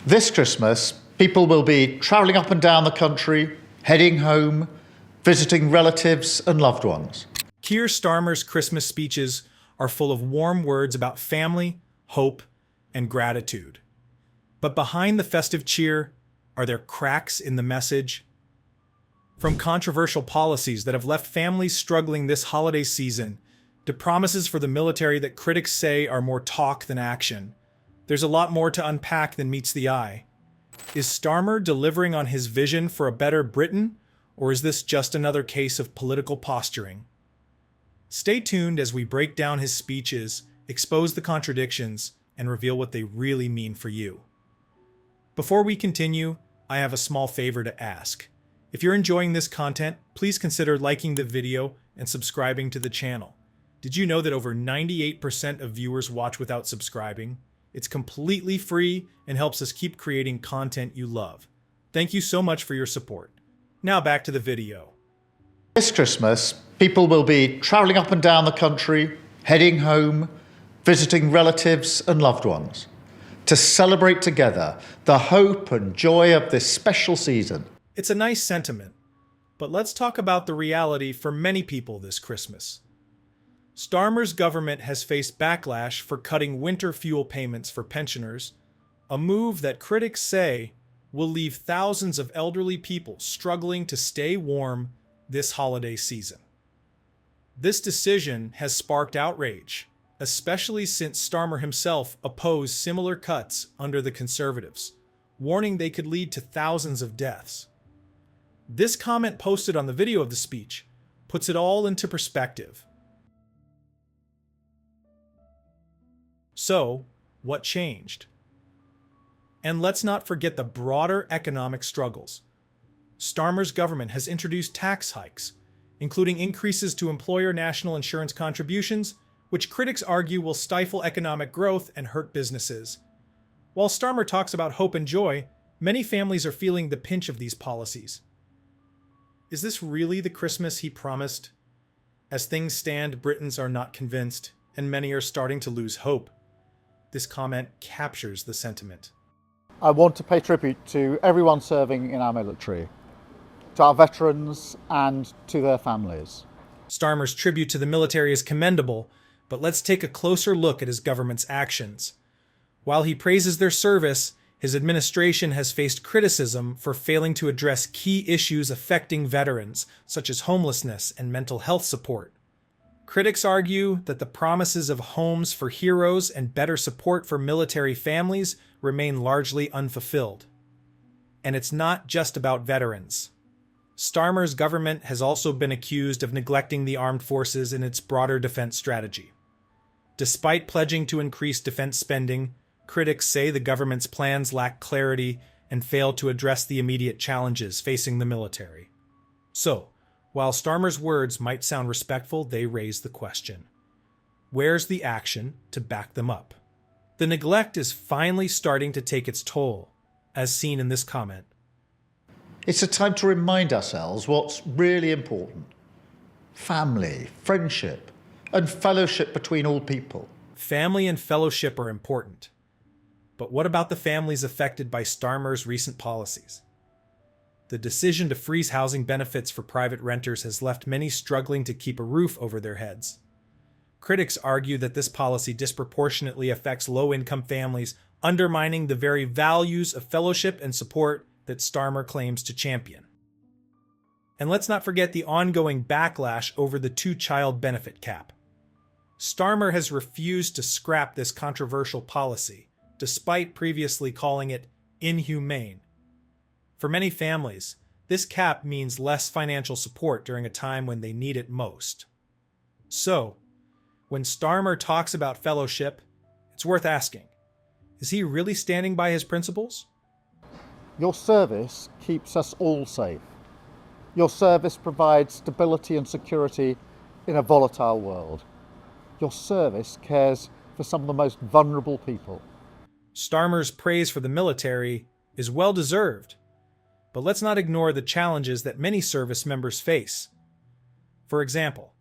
This Christmas, people will be travelling up and down the country, heading home, visiting relatives and loved ones. Keir Starmer's Christmas speeches are full of warm words about family, hope, and gratitude. But behind the festive cheer, are there cracks in the message? From controversial policies that have left families struggling this holiday season, to promises for the military that critics say are more talk than action, there's a lot more to unpack than meets the eye. Is Starmer delivering on his vision for a better Britain, or is this just another case of political posturing? Stay tuned as we break down his speeches, expose the contradictions, and reveal what they really mean for you. Before we continue, I have a small favor to ask. If you're enjoying this content, please consider liking the video and subscribing to the channel. Did you know that over 98% of viewers watch without subscribing? It's completely free and helps us keep creating content you love. Thank you so much for your support. Now back to the video. This Christmas, people will be travelling up and down the country, heading home, visiting relatives and loved ones, to celebrate together the hope and joy of this special season. It's a nice sentiment, but let's talk about the reality for many people this Christmas. Starmer's government has faced backlash for cutting winter fuel payments for pensioners, a move that critics say will leave thousands of elderly people struggling to stay warm this holiday season. This decision has sparked outrage, especially since Starmer himself opposed similar cuts under the Conservatives, warning they could lead to thousands of deaths. This comment posted on the video of the speech puts it all into perspective. So, what changed? And let's not forget the broader economic struggles. Starmer's government has introduced tax hikes, including increases to employer national insurance contributions, which critics argue will stifle economic growth and hurt businesses. While Starmer talks about hope and joy, many families are feeling the pinch of these policies. Is this really the Christmas he promised? As things stand, Britons are not convinced, and many are starting to lose hope. This comment captures the sentiment. I want to pay tribute to everyone serving in our military, to our veterans and to their families. Starmer's tribute to the military is commendable, but let's take a closer look at his government's actions. While he praises their service, his administration has faced criticism for failing to address key issues affecting veterans, such as homelessness and mental health support. Critics argue that the promises of homes for heroes and better support for military families remain largely unfulfilled. And it's not just about veterans. Starmer's government has also been accused of neglecting the armed forces in its broader defense strategy. Despite pledging to increase defense spending, critics say the government's plans lack clarity and fail to address the immediate challenges facing the military. So, while Starmer's words might sound respectful, they raise the question: where's the action to back them up? The neglect is finally starting to take its toll, as seen in this comment. It's a time to remind ourselves what's really important: family, friendship, and fellowship between all people. Family and fellowship are important. But what about the families affected by Starmer's recent policies? The decision to freeze housing benefits for private renters has left many struggling to keep a roof over their heads. Critics argue that this policy disproportionately affects low-income families, undermining the very values of fellowship and support that Starmer claims to champion. And let's not forget the ongoing backlash over the two-child benefit cap. Starmer has refused to scrap this controversial policy, despite previously calling it inhumane. For many families, this cap means less financial support during a time when they need it most. So, when Starmer talks about fellowship, it's worth asking, is he really standing by his principles? Your service keeps us all safe. Your service provides stability and security in a volatile world. Your service cares for some of the most vulnerable people. Starmer's praise for the military is well-deserved, but let's not ignore the challenges that many service members face. For example,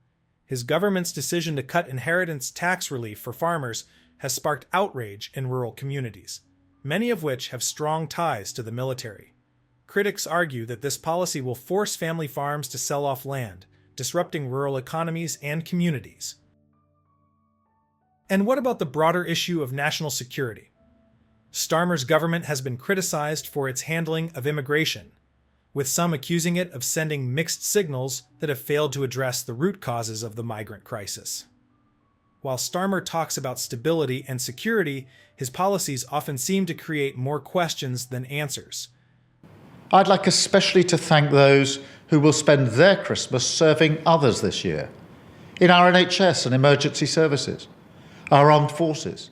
his government's decision to cut inheritance tax relief for farmers has sparked outrage in rural communities. many of which have strong ties to the military. Critics argue that this policy will force family farms to sell off land, disrupting rural economies and communities. And what about the broader issue of national security? Starmer's government has been criticized for its handling of immigration, with some accusing it of sending mixed signals that have failed to address the root causes of the migrant crisis. While Starmer talks about stability and security, his policies often seem to create more questions than answers. I'd like especially to thank those who will spend their Christmas serving others this year, in our NHS and emergency services, our armed forces,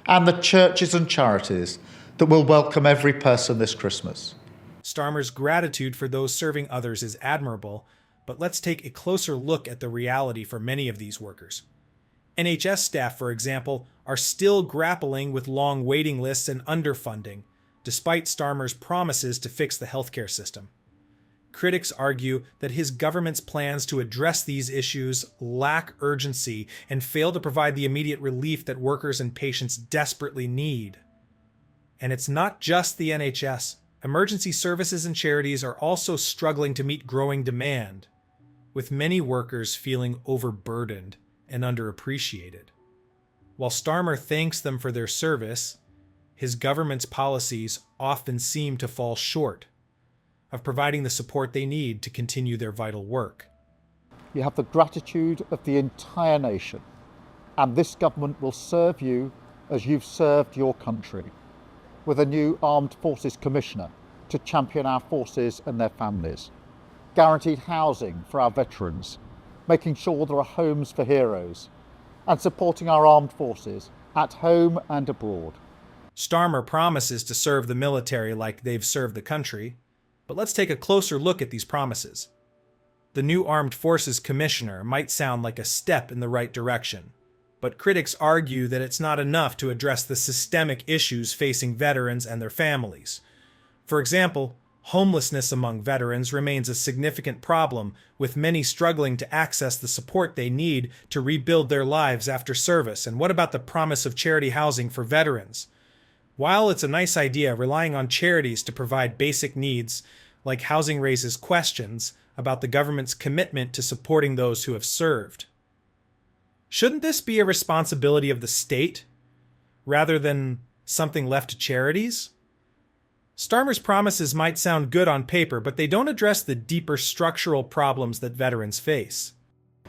and the churches and charities that will welcome every person this Christmas. Starmer's gratitude for those serving others is admirable, but let's take a closer look at the reality for many of these workers. NHS staff, for example, are still grappling with long waiting lists and underfunding, despite Starmer's promises to fix the healthcare system. Critics argue that his government's plans to address these issues lack urgency and fail to provide the immediate relief that workers and patients desperately need. And it's not just the NHS. Emergency services and charities are also struggling to meet growing demand, with many workers feeling overburdened and underappreciated. While Starmer thanks them for their service, his government's policies often seem to fall short of providing the support they need to continue their vital work. You have the gratitude of the entire nation, and this government will serve you as you've served your country, with a new Armed Forces Commissioner to champion our forces and their families, guaranteed housing for our veterans, making sure there are homes for heroes, and supporting our armed forces at home and abroad. Starmer promises to serve the military like they've served the country, but let's take a closer look at these promises. The new Armed Forces Commissioner might sound like a step in the right direction, but critics argue that it's not enough to address the systemic issues facing veterans and their families. For example, homelessness among veterans remains a significant problem, with many struggling to access the support they need to rebuild their lives after service. And what about the promise of charity housing for veterans? While it's a nice idea, relying on charities to provide basic needs like housing raises questions about the government's commitment to supporting those who have served. Shouldn't this be a responsibility of the state, rather than something left to charities? Starmer's promises might sound good on paper, but they don't address the deeper structural problems that veterans face.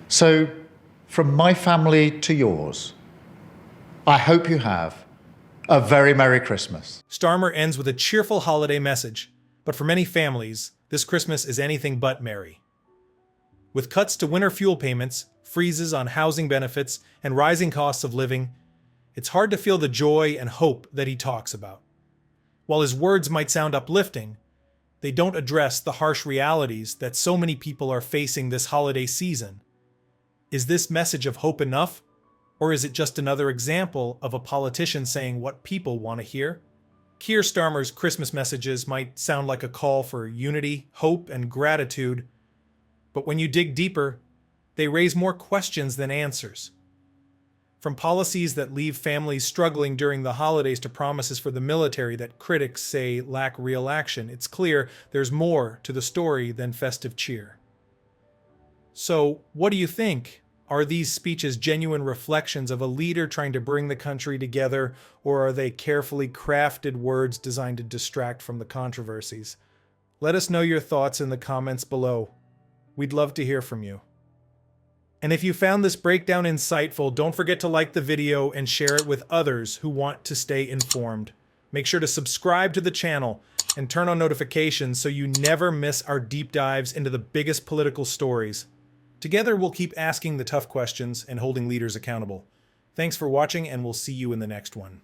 So, from my family to yours, I hope you have a very Merry Christmas. Starmer ends with a cheerful holiday message, but for many families, this Christmas is anything but merry. With cuts to winter fuel payments, freezes on housing benefits, and rising costs of living, it's hard to feel the joy and hope that he talks about. While his words might sound uplifting, they don't address the harsh realities that so many people are facing this holiday season. Is this message of hope enough? Or is it just another example of a politician saying what people want to hear? Keir Starmer's Christmas messages might sound like a call for unity, hope, and gratitude, but when you dig deeper, they raise more questions than answers. From policies that leave families struggling during the holidays to promises for the military that critics say lack real action, it's clear there's more to the story than festive cheer. So, what do you think? Are these speeches genuine reflections of a leader trying to bring the country together, or are they carefully crafted words designed to distract from the controversies? Let us know your thoughts in the comments below. We'd love to hear from you. And if you found this breakdown insightful, don't forget to like the video and share it with others who want to stay informed. Make sure to subscribe to the channel and turn on notifications so you never miss our deep dives into the biggest political stories. Together, we'll keep asking the tough questions and holding leaders accountable. Thanks for watching, and we'll see you in the next one.